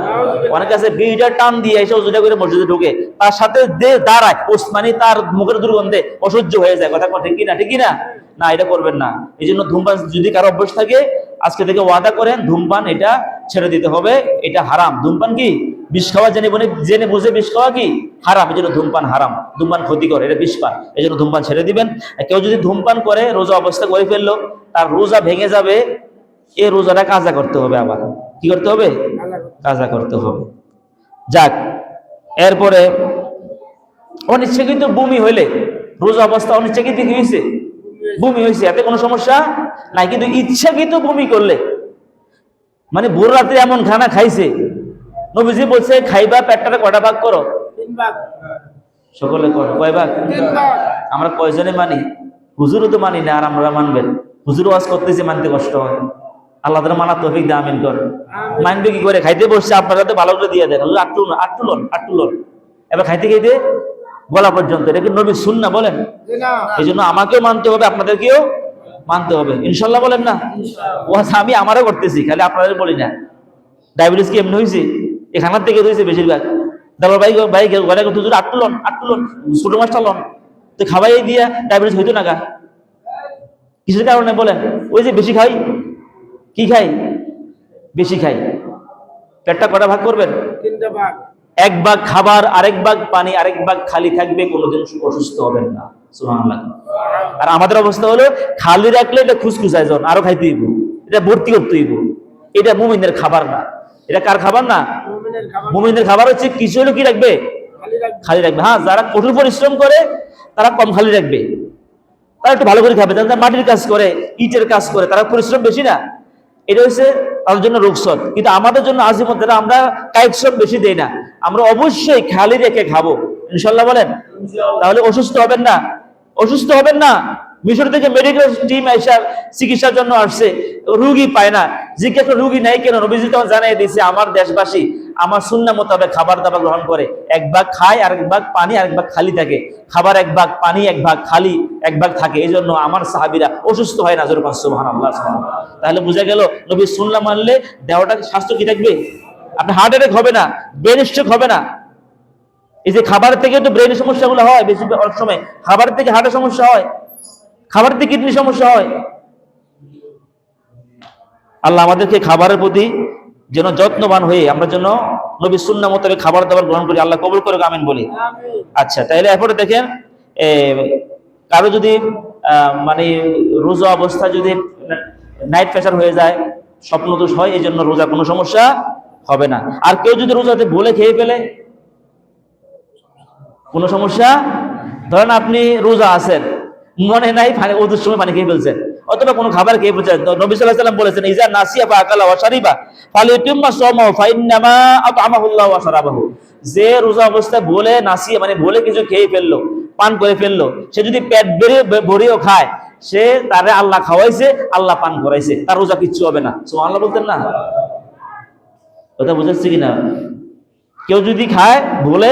অনেক আছে বিড়িটা টান দিয়ে এসে ওজুটা করে মসজিদে ঢুকে, তার সাথে যে দাঁড়ায় ওসমানি, তার মুখের দুর্গন্ধে অসহ্য হয়ে যায়। কথা ঠিক কিনা? ঠিক কিনা? না, এটা করবেন না। এই জন্য ধূমপান যদি কারো অভ্যাস থাকে আজকে থেকে ওয়াদা করেন ধূমপান এটা ছেড়ে দিতে হবে। এটা হারাম। ধূমপান কি বিষ খাওয়া, জেনে বুঝে বিষ খাওয়া কি হারাম। এই জন্য ধূমপান হারাম, ধূমপান ক্ষতিকর, এটা বিষ পান। এই জন্য ধূমপান ছেড়ে দিবেন। কেউ যদি ধূমপান করে রোজা অবস্থা করে ফেললো, তার রোজা ভেঙে যাবে, এই রোজাটা কাজা করতে হবে। আবার কি করতে হবে? কাজা করতে হবে। যাক, এরপরে অনিচ্ছাকৃত বমি হইলে, রোজা অবস্থা অনিচ্ছাকৃত কি হয়েছে? বমি হয়েছে, এতে কোনো সমস্যা নাই। কিন্তু ইচ্ছাকৃত বমি করলে, মানে ভোর রাতে এমন খানা খাইছে, নবীজি বলছে খাইবা পেটটারে কটা ভাগ করো? সকলে করো কয় ভাগ? আমরা কয়জনে মানি? হুজুরও তো মানি না, আর আমরা মানবেন? হুজুর ওয়াজ করতেছে, মানতে কষ্ট হয়। আল্লাহ তাআলা মানার তৌফিক দান আমিন করেন। মানবে কি করে? খাইতে বসছে, আপনারা তো ভালো করে দিয়ে দেন, হুজুর আটটুলন, এবার খাইতে খাইতে গলা পর্যন্ত। এটা কি নবীর সুন্নাহ বলেন? এই জন্য আমাকেও মানতে হবে, আপনাদেরকেও মানতে হবে, ইনশাল্লাহ বলেন না? ওয়াজ আমি আমারও করতেছি, খালি আপনাদের বলি না। ডায়াবেটিস কি এমনি হয়েছে? এখানার থেকে হয়েছে বেশিরভাগ। তারপর ভাই ঘরে হুজুর আটটুলন, ছোট মাছটা লন, তো খাবাই দিয়া ডায়াবেটিস হইতো না গা? কিসের কারণে বলেন? ওই যে বেশি খাই। কি খাই? বেশি খাই। পেটটা কটা ভাগ করবেন? 3 ভাগ। 1 ভাগ খাবার, আরেক ভাগ পানি, আরেক ভাগ খালি থাকবে, কোনোদিন অসুস্থ হবেন না। সুবহানাল্লাহ। আর আমাদের অবস্থা হলো খালি রাখলে এটা খুসখুসায় জন, আরো খাইতে হইব, এটা ভর্তি করতে হইব। এটা মুমিনের খাবার না। এটা কার খাবার না? মুমিনের খাবার হচ্ছে কিছু হলো কি রাখবে? খালি রাখবে। হ্যাঁ, যারা কঠোর পরিশ্রম করে তারা কম খালি রাখবে, তারা একটু ভালো করে খাবে। যারা মাটির কাজ করে, ইটের কাজ করে, তারা পরিশ্রম বেশি না, এটা হচ্ছে তাদের জন্য রুখসত। কিন্তু আমাদের জন্য আজিমত, যারা আমরা কায়িক বেশি দেই না, আমরা অবশ্যই খালি রেখে খাবো, ইনশাল্লাহ বলেন? তাহলে অসুস্থ হবেন না, অসুস্থ হবেন না। মিশর থেকে মেডিকেল টিম এসে চিকিৎসার জন্য আসছে, রুগী পায় না, জিজ্ঞেস করে রুগী নাই কেন? নবীজি তখন জানিয়ে দিয়েছে আমার দেশবাসী আমার সুন্নাহ মোতাবেক খাবার দাবার গ্রহণ করে, 1 ভাগ খায়, আরেক ভাগ পানি, আরেক ভাগ খালি থাকে। খাবার 1 ভাগ, পানি 1 ভাগ, খালি 1 ভাগ থাকে। এই জন্য আমার সাহাবীরা অসুস্থ হয় না। যেরকম সুবহানাল্লাহ। তাহলে বোঝা গেল নবীর সুন্নাহ মানলে দেহটা স্বাস্থ্য কি থাকবে? আপনার হার্ট অ্যাটাক হবে না, ব্রেন স্ট্রোক হবে না। এই যে খাবার থেকে তো ব্রেনের সমস্যাগুলো হয় বেশি, অনেক সময় খাবার থেকে হার্টের সমস্যা হয়, খাবার থেকে কিডনি সমস্যা হয়। আল্লাহ আমাদেরকে খাবারের প্রতি যেন যত্নবান হয়ে আমরা যেন নবীর সুন্নাহ মোতাবেক খাবার দাবার গ্রহণ করি, আল্লাহ কবুল করুক, আমিন বলি। আচ্ছা, তাহলে এরপরে দেখেন, কারো যদি মানে রোজা অবস্থা যদি নাইট প্রেশার হয়ে যায়, স্বপ্নদোষ হয়, এই জন্য রোজা কোনো সমস্যা হবে না। আর কেউ যদি রোজাতে বলে খেয়ে ফেলে, কোনো সমস্যা। ধরেন আপনি রোজা আছেন, মনে নাই ওদের সময় পানি খেয়ে ফেলছেন, অথবা কোনো খাবার খেয়ে ফেলছেন। নবী সাল্লাল্লাহু আলাইহি ওয়াসাল্লাম বলেছেন ইজা নাসিয়া ফা আকালা ওয়া শারিবা ফালিউতিম্মা সাওমাহু ফাইন্নামা আত'আমাহুল্লাহু ওয়া শারাবাহু। যে রোজা অবস্থায় বলে নাসিয়া মানে বলে কিছু খেয়ে ফেললো, পান করে ফেললো, সে যদি পেট ভরেও খায়, সে তারে আল্লাহ খাওয়াইছে, আল্লাহ পান করাইছে, তার রোজা কিচ্ছু হবে না। সুবহানাল্লাহ বলতেন না? কথা বুঝাচ্ছি কিনা? কেউ যদি খায় বলে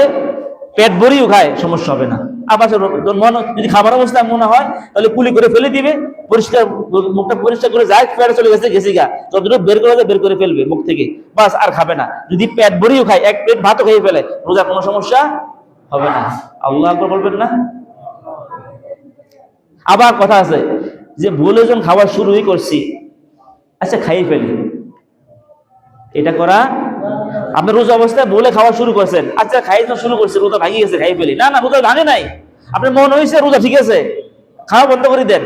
পেট ভরিও খায়, সমস্যা হবে না। আবার মন যদি খাবার অবস্থায় মনে হয় তাহলে কুলি করে ফেলে দিবে, পরিষ্কার মুখটা পরিষ্কার করে যায়, পেটে চলে গেছে গেছি গা, যতটুকু বের করে বের করে ফেলবে মুখ থেকে, বাস আর খাবে না। যদি পেট ভরিও খায়, এক প্লেট ভাতও খেয়ে ফেলে, রোজা কোনো সমস্যা হবে না। আল্লাহু আকবার বলবেন না? আবার কথা আছে যে ভুলে যখন খাবার শুরুই করছি, আচ্ছা খাইয়ে ফেলি, এটা করা আপনি রোজা অবস্থায় বলে খাওয়া শুরু করছেন, আচ্ছা খাই শুরু করছে, রোজা ভাঙিয়ে গেছে, খাই ফেলি, না না, রোজা ভাঙে নাই, আপনার মন হয়েছে রোজা ঠিক আছে, খাওয়া বন্ধ করে দেন।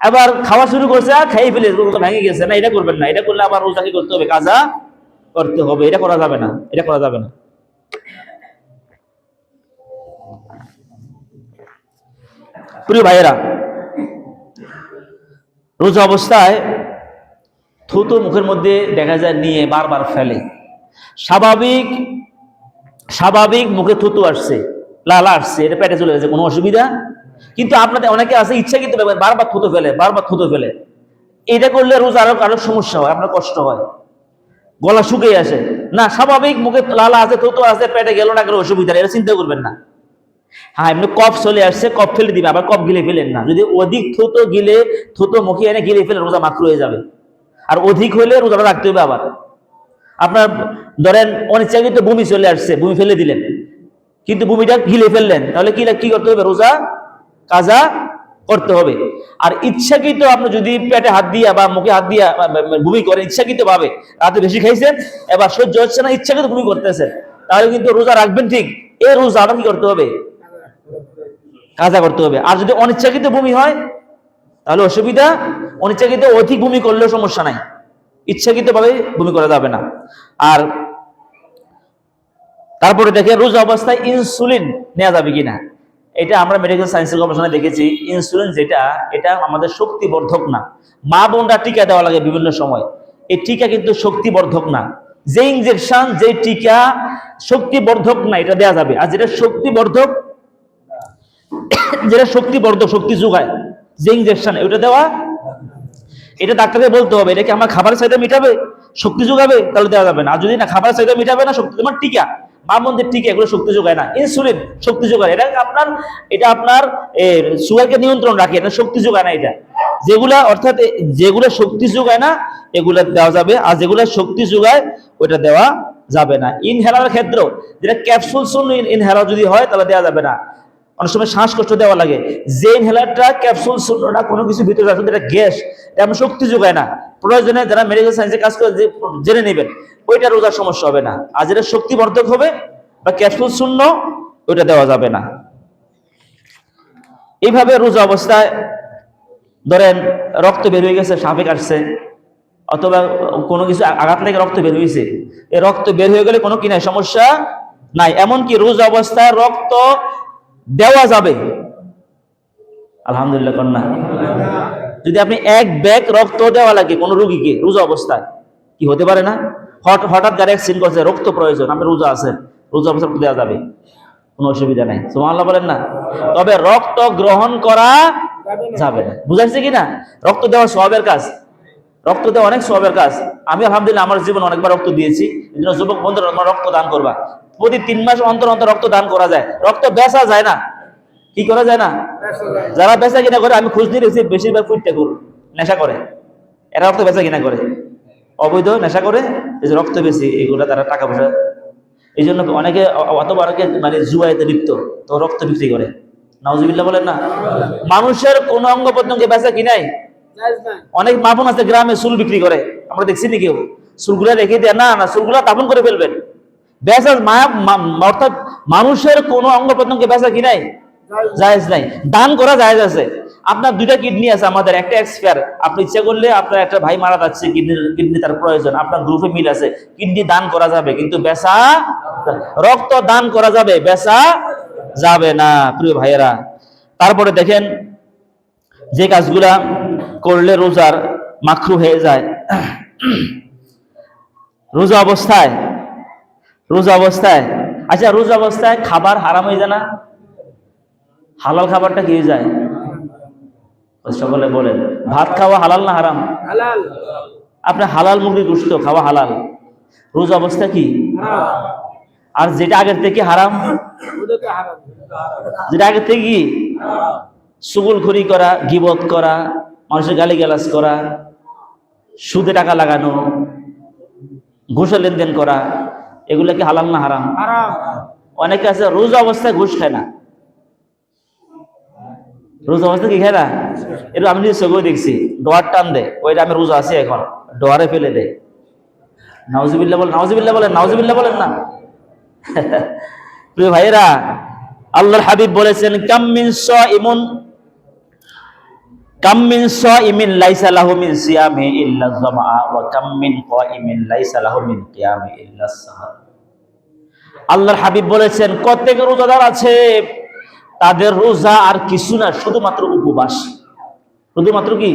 আবার খাওয়া শুরু করছে আর খাই ফেলি, রোজা ভেঙে গেছে, না এটা করবেন না। এটা করলে আবার রোজা কি করতে হবে? কাজা করতে হবে। এটা করা যাবে না, এটা করা যাবে না। প্রিয় ভাইয়েরা, রোজা অবস্থায় থুতু মুখের মধ্যে দেখা যায় নিয়ে বারবার ফেলে। স্বাভাবিক স্বাভাবিক মুখে থুতু আসছে, লালা আসছে, এটা পেটে চলে গেছে, কোনো অসুবিধা। কিন্তু আপনাদের অনেকে আছে ইচ্ছা কিন্তু বারবার থুতু ফেলে, বারবার থুতু ফেলে। এটা করলে রোজা আরো আরো সমস্যা হয়, আপনার কষ্ট হয়, গলা শুকিয়ে আসে। না, স্বাভাবিক মুখে লালা আছে, থুতু আছে, পেটে গেল না, কোনো অসুবিধা নেই, এটা চিন্তা করবেন না। হ্যাঁ, এমনি কফ চলে আসছে, কফ ফেলে দিবে, আবার কফ গিলে ফেলেন না। যদি অধিক থুতু গিলে, থুতু মুখে এনে গিলে ফেলে, রোজা মাকরু হয়ে যাবে। আর অধিক হইলে রোজাটা রাখতে হবে। আবার আপনার ধরেন অনিচ্ছাকৃত বমি চলে আসছে, বমি ফেলে দিলেন, কিন্তু বমিটা গিলে ফেললেন, তাহলে কি করতে হবে? রোজা কাজা করতে হবে। আর ইচ্ছাকৃত আপনি যদি পেটে হাত দিয়া বা মুখে হাত দিয়া বমি করেন ইচ্ছাকৃত ভাবে, রাতে বেশি খাইছেন, এবার সহ্য হচ্ছে না, ইচ্ছাকৃত বমি করতেছেন, তাহলে কিন্তু রোজা রাখবেন ঠিক, এই রোজাটা কি করতে হবে? কাজা করতে হবে। আর যদি অনিচ্ছাকৃত বমি হয় তাহলে অসুবিধা, অনিচ্ছাকৃত অধিক বমি করলেও সমস্যা নাই, ইচ্ছাকৃত ভাবে বমি করা যাবে না। আর তারপরে দেখে রোজা অবস্থায় ইনসুলিন নেওয়া যাবে কিনা। এটা আমরা মেডিকেল সায়েন্সের গবেষণায় দেখেছি, ইনসুলিন যেটা, এটা আমাদের শক্তিবর্ধক না। মা বোনরা টিকা দেওয়া লাগে বিভিন্ন সময়, এই টিকা কিন্তু শক্তিবর্ধক না। যে ইনজেকশন, যে টিকা শক্তিবর্ধক না, এটা দেওয়া যাবে। আর যেটা শক্তিবর্ধক, শক্তি যোগায়, যে ইনজেকশন, ওটা দেওয়া, এটা ডাক্তারকে বলতে হবে, এটা কি আমার খাবারের চাহিদা মিটাবে, শক্তি যোগাবে, তাহলে দেওয়া যাবে না। আর যদি না খাবারের চাহিদা মিটাবে না, শক্তি, তোমার টিকা, মা বোনদের টিকা, এগুলো শক্তি যোগায় না। ইনসুলিন শক্তি যোগায়, এটা আপনার সুগারকে নিয়ন্ত্রণ রাখে, এটা শক্তি যোগায় না। এটা যেগুলা, অর্থাৎ যেগুলো শক্তি যোগায় না এগুলা দেওয়া যাবে, আর যেগুলো শক্তি যোগায় ওইটা দেওয়া যাবে না। ইনহেলারের ক্ষেত্রেও, যেটা ক্যাপসুল ইনহেলার যদি হয় তাহলে দেওয়া যাবে না। অনেক সময় শ্বাসকষ্ট দেওয়া লাগে, যে ইনহেলারটা ক্যাপসুল শূন্যটা কোনো কিছু ভিতরে আছে, এটা গ্যাস, এটা শক্তি যোগায় না। প্রয়োজনে যারা মেডিকেল সায়েন্সে কাজ করে জেনে নেবেন, ওইটা রোজার সমস্যা হবে না। আর যেটা শক্তিবর্ধক হবে বা ক্যাপসুল শূন্য, ওইটা দেওয়া যাবে না। এইভাবে রোজা অবস্থায় ধরেন রক্ত বের হয়ে গেছে, সাপে কাটছে, অথবা কোনো কিছু আঘাত লেগে রক্ত বের হয়েছে, এই রক্ত বের হয়ে গেলে কোনো কি নাই, সমস্যা নাই। এমনকি রোজা অবস্থায় রক্ত দেওয়া যাবে, আলহামদুলিল্লাহ কন্যা। যদি আপনি এক ব্যাগ রক্ত দেওয়া লাগে কোনো রোগীকে রোজা অবস্থায়, কি হতে পারে না, হঠাৎ গাড়ি অ্যাক্সিডেন্ট করছে, রক্ত প্রয়োজন, আপনি রোজা আছেন, রোজা অবস্থায় দেওয়া যাবে, কোনো অসুবিধা নাই। সুবহানাল্লাহ বলেন না? তবে রক্ত গ্রহণ করা যাবে না। বুঝাইছে কিনা? রক্ত দেওয়া সওয়াবের কাজ, রক্ত দেওয়া অনেক সওয়াবের কাজ। আমি আলহামদুলিল্লাহ আমার জীবনে অনেকবার রক্ত দিয়েছি। এই জন্য যুবক বন্ধুরা, রক্ত দান করবা। প্রতি 3 মাস অন্তর অন্তর রক্ত দান করা যায়। রক্ত বেচা যায় না। কি করা যায় না? যারা বেচা কিনা করে, আমি খোঁজ নিয়ে রেখেছি, বেশিরভাগ ফুটতে নেশা করে, এরা রক্ত বেচা কিনা করে, অবৈধ নেশা করে, এই যে রক্ত বেশি, এগুলো তারা টাকা পয়সা, এই জন্য অনেকে, অথবা অনেকে মানে জুয়াইতে লিপ্ত, তো রক্ত বিক্রি করে। নাউজুবিল্লাহ বলেন না? মানুষের কোন অঙ্গ প্রত্যঙ্গে বেচা কিনাই, অনেক মা বোন আছে গ্রামে চুল বিক্রি করে, আমরা দেখছি নি, কেউ চুলগুলা রেখে দেয় না, না চুলগুলা দাফন করে ফেলবেন। বেচা অর্থাৎ মানুষের কোন অঙ্গ প্রত্যঙ্গে বেচা কিনাই জায়েজ নাই, দান করা জায়েজ আছে। আপনার 2টা কিডনি আছে, আমাদের একটা এক্সপায়ার, আপনি ইচ্ছা করলে, আপনার একটা ভাই মারা যাচ্ছে, কিডনি তার প্রয়োজন, আপনার গ্রুপে মিল আছে, কিডনি দান করা যাবে, কিন্তু বেচা, রক্ত দান করা যাবে, বেচা যাবে না, প্রিয় ভাইয়েরা। তারপরে দেখেন যে কাজগুলা করলে রোজার মাকরু হয়ে যায়, রোজা অবস্থায়, আচ্ছা রোজা অবস্থায় খাবার হারাম হয়ে যায় না? হালাল খাবারটা কি হয়ে যায়? সকলে বলেন, ভাত খাওয়া হালাল না হারাম? হালাল। আপনার হালাল মুরগির গোশত খাওয়া হালাল, রোজা অবস্থা কি? আর যেটা আগের থেকে হারাম, ওটা তো হারাম। যেটা আগের থেকে কি? চুগলখড়ি করা, গীবত করা, মানুষের গালিগালাজ করা, সুদে টাকা লাগানো, ঘুষে লেনদেন করা, এগুলা কি হালাল না হারাম? হারাম। অনেকে আছে রোজা অবস্থায় ঘুষ খায় না, রোজা অবস্থায় কি খায় না, এটা আমি নিজে চোখেও দেখছি, ডোয়ার টান দেয়, ওইটা আমি রোজা আছি এখন, ডোয়ারে ফেলে দেয়। নাউজুবিল্লাহ বলেন, নাউজুবিল্লাহ বলেন, নাউজুবিল্লাহ বলেন না। প্রিয় ভাইয়েরা, আল্লাহর হাবিব বলেছেন, কাম মিন সাইমিন লাইসা লাহু মিন সিয়ামি ইল্লা যামআ ওয়া কাম মিন কাইমিন লাইসা লাহু মিন কিয়ামি ইল্লা সাহার। আল্লাহর হাবিব বলেছেন, প্রত্যেক রোজাদার আছে, তাদের রোজা আর কিছু না, শুধুমাত্র উপবাস। শুধুমাত্র কি?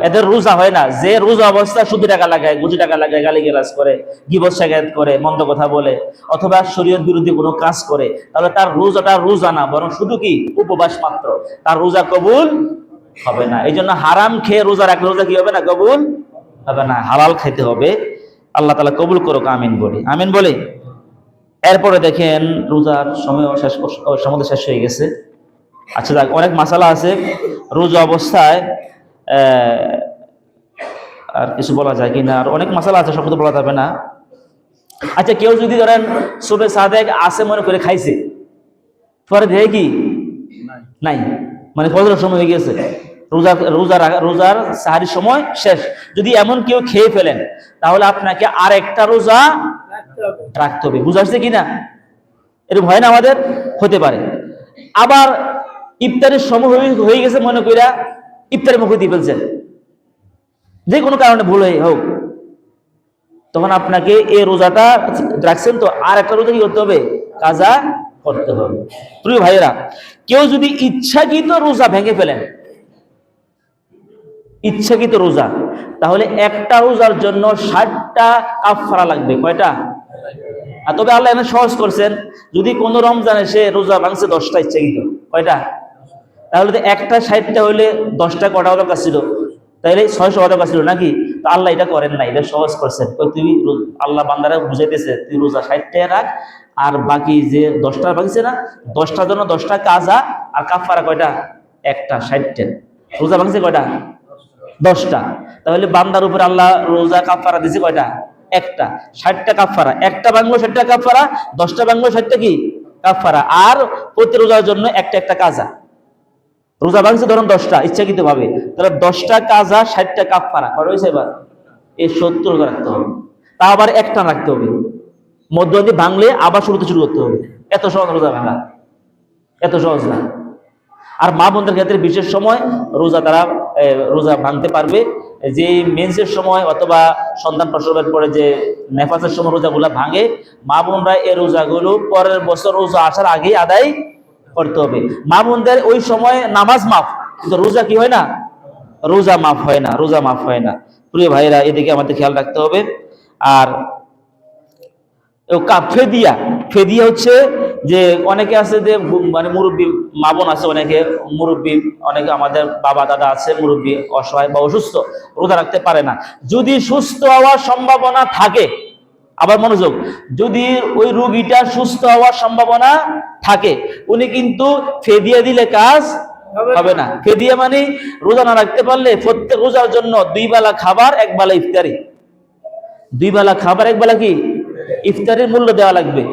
এদের রোজা হয় না। যে রোজা অবস্থায় শুধু টাকা লাগায়, গুজি টাকা লাগায়, গালিগালাজ করে, গীবত শিকায়ত করে, মন্দ কথা বলে, অথবা শরীয়ত বিরোধী কোনো কাজ করে, তাহলে তার রোজাটা রোজা না, বরং শুধু কি? উপবাস মাত্র। তার রোজা কবুল হবে না। এই জন্য হারাম খেয়ে রোজা রাখলে রোজা কি হবে না? কবুল হবে না। হালাল খাইতে হবে। আল্লাহ তাআলা কবুল করুক, আমিন বলি, আমিন বলি। এরপরে দেখেন, রোজার সময় শেষ হয়ে গেছে। আচ্ছা, যাক, অনেক মাসালা আছে রোজা অবস্থায়, আর কিছু বলা যায় কিনা, আর অনেক মাসালা আছে, সব তো বলা যাবে না। আচ্ছা, কেউ যদি ধরেন সুবে সাদেক আছে মনে করে খাইছে, পরে দেখে কি নাই, মানে ফজরের সময় হয়ে গেছে, রোজার সাহারির সময় শেষ, যদি এমন কেউ খেয়ে ফেলেন, তাহলে আপনাকে আর একটা রোজা রাখতে হবে। বুঝা আসছে কিনা? এরকম হয় না আমাদের? হতে পারে। আবার ইফতারের সময় হয়ে গেছে মনে কইরা ইফতারের মুখে দিয়ে ফেলছেন, যে কোনো কারণে ভুল হয়ে হোক, তখন আপনাকে এই রোজাটা রাখছেন তো, আর একটা রোজা কি করতে হবে? কাজা করতে হবে। প্রিয় ভাইয়েরা, কেউ যদি ইচ্ছাকৃত রোজা ভেঙে ফেলেন, ইচ্ছাকৃত রোজা, তাহলে একটা রোজার জন্য 60টা কাফারা লাগবে। কয়টা? তবে আল্লাহ এখানে সহজ করছেন, যদি কোন রমজানে সে রোজা ভাঙছে 10টা ইচ্ছাকৃত, কয়টা? তাহলে তো একটা 60টা হইলে 10টা কটা হলো কাজ ছিল, তাইলে 600 কটা কাজ ছিল নাকি? তো আল্লাহ এটা করেন না, এটা সহজ করছেন। তুই আল্লাহ বান্দারা বুঝাইতেছে, তুই রোজা 60টা রাখ, আর বাকি যে 10টা ভাঙছে না, 10টার জন্য 10টা কাজা, আর কাফারা কয়টা? একটা। 60টা রোজা ভাঙছে কয়টা? 10টা। তাহলে বান্দার উপরে আল্লাহ রোজা কাফারা দিছে কয়টা? একটা। 60টা কাফারা, একটা ভাঙলো 60টা কাফারা, 10টা ভাঙলো 60টা কি কাফারা, আর প্রতি রোজার জন্য একটা একটা কাজা। রোজা ভাঙছে ধরুন 10টা ইচ্ছাকৃত ভাবে, তাহলে 10টা কাজা, 60টা কাফারা কত হয়েছে? এবার এই 70 রোজা রাখতে হবে। তা আবার একটা রাখতে হবে, মধ্যবর্তী ভাঙলে আবার শুরুতে শুরু করতে হবে। এত সহজ রোজা ভাঙা, এত সহজ না। আর মা বোনদের ক্ষেত্রে বিশেষ সময় রোজা তারা রোজা ভাঙতে পারবে, যে মেন্সের সময় অথবা সন্তান প্রসবের পরে যে নেফাসের সময় রোজাগুলা ভাঙে, মা বোনরা এই রোজাগুলো পরের বছর রোজা আসার আগেই আদায় করতে হবে। মা বোনদের ওই সময় নামাজ মাফ, কিন্তু রোজা কি হয় না? রোজা মাফ হয় না, রোজা মাফ হয় না। প্রিয় ভাইয়েরা, এদিকে আমাদের খেয়াল রাখতে হবে। আর ফেদিয়া, ফেদিয়া হচ্ছে যে অনেকে আছে যে মানে মুরব্বী মা বোন আছে, অনেকে মুরব্বী, অনেকে আমাদের বাবা দাদা আছে মুরব্বী, অসহায় বা অসুস্থ, রোজা রাখতে পারে না। যদি সুস্থ হওয়ার সম্ভাবনা থাকে, আবার মনোযোগ, যদি ওই রোগীটা সুস্থ হওয়ার সম্ভাবনা থাকে, উনি কিন্তু ফেদিয়া দিলে কাজ হবে না। ফেদিয়া মানে রোজা না রাখতে পারলে প্রত্যেক রোজার জন্য 2 বেলা খাবার, 1 বেলা ইফতারি। 2 বেলা খাবার, 1 বেলা কি ইফতারের মূল্য দেওয়া লাগবে।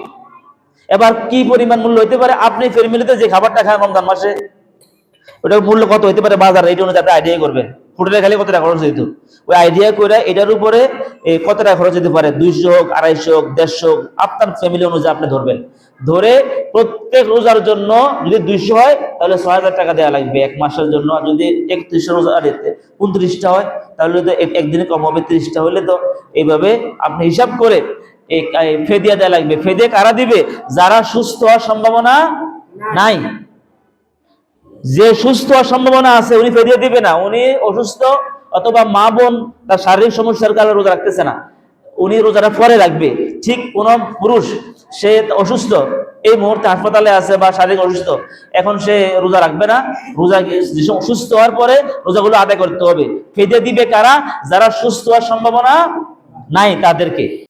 এবার কি পরিমাণ মূল্য হতে পারে? আপনি ফ্যামিলিতে যে খাবারটা খান রমজান মাসে, ওটার মূল্য কত হতে পারে বাজারে, এটা অনুযায়ী আপনি আইডিয়া করবেন। হোটেলে খালি কত টাকা খরচ হইত, ওই আইডিয়া করে এটার উপরে কত টাকা খরচ হতে পারে, 200 হোক, 250 হোক, 150 হোক, আপনার ফ্যামিলি অনুযায়ী আপনি ধরবেন। ধরে প্রত্যেক রোজার জন্য যদি 200 হয়, তাহলে 6000 টাকা দেওয়া লাগবে 1 মাসের জন্য। আর যদি 31 রোজা 29টা হয়, তাহলে তো একদিনে কম হবে, 30টা হলে তো এইভাবে আপনি হিসাব করে ফেদিয়া দেওয়া লাগবে। ফেদিয়া কারা দিবে? যারা সুস্থ হওয়ার সম্ভাবনা নাই। যে সুস্থ হওয়ার সম্ভাবনা আছে উনি ফেদিয়া দিবে না, উনি অসুস্থ অথবা মা বোন তার শারীরিক সমস্যার কারণে রোজা রাখতেছে না, উনি রোজাটা পরে রাখবে। ঠিক কোন পুরুষ সে অসুস্থ, এই মুহূর্তে হাসপাতালে আছে বা শারীরিক অসুস্থ, এখন সে রোজা রাখবে না। রোজা সুস্থ হওয়ার পরে রোজাগুলো আদায় করতে হবে। ফিদিয়া দিবে কারা? যারা সুস্থ হওয়ার সম্ভাবনা নাই তাদেরকে।